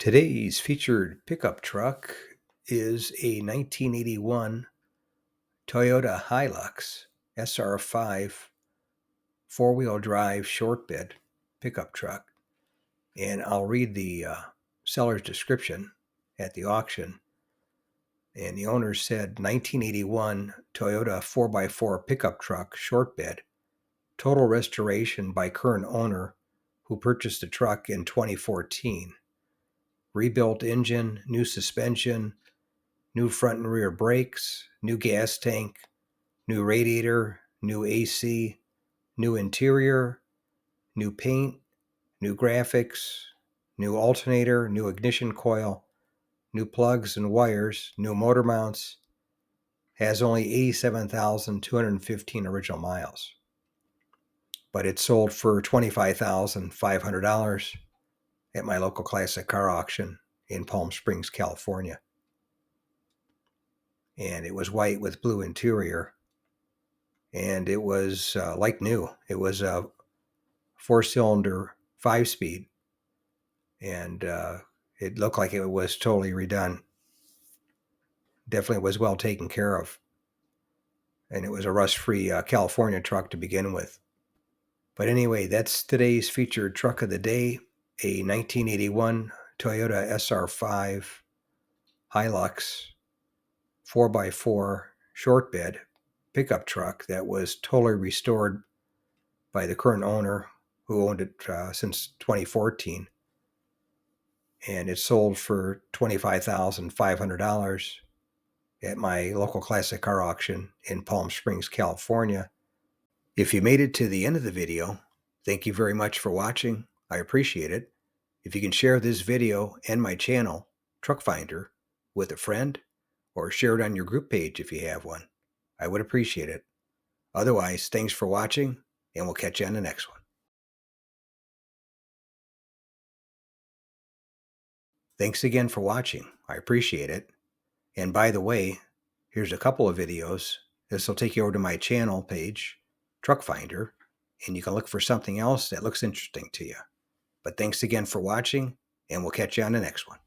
Today's featured pickup truck is a 1981 Toyota Hilux SR5 four-wheel drive short bed pickup truck. And I'll read the seller's description at the auction. And the owner said 1981 Toyota 4x4 pickup truck short bed, total restoration by current owner who purchased the truck in 2014. Rebuilt engine, new suspension, new front and rear brakes, new gas tank, new radiator, new AC, new interior, new paint, new graphics, new alternator, new ignition coil, new plugs and wires, new motor mounts. Has only 87,215 original miles. But it sold for $25,500 at my local classic car auction in Palm Springs, California. And it was white with blue interior. And it was like new. It was a 4-cylinder 5-speed. And it looked like it was totally redone. Definitely was well taken care of. And it was a rust-free California truck to begin with. But anyway, that's today's featured truck of the day, a 1981 Toyota SR5 Hilux 4x4 short bed pickup truck that was totally restored by the current owner who owned it since 2014. And it sold for $25,500 at my local classic car auction in Palm Springs, California. If you made it to the end of the video, thank you very much for watching. I appreciate it. If you can share this video and my channel, Truck Finder, with a friend, or share it on your group page if you have one, I would appreciate it. Otherwise, thanks for watching, and we'll catch you on the next one. Thanks again for watching. I appreciate it. And by the way, here's a couple of videos. This will take you over to my channel page, Truck Finder, and you can look for something else that looks interesting to you. But thanks again for watching, and we'll catch you on the next one.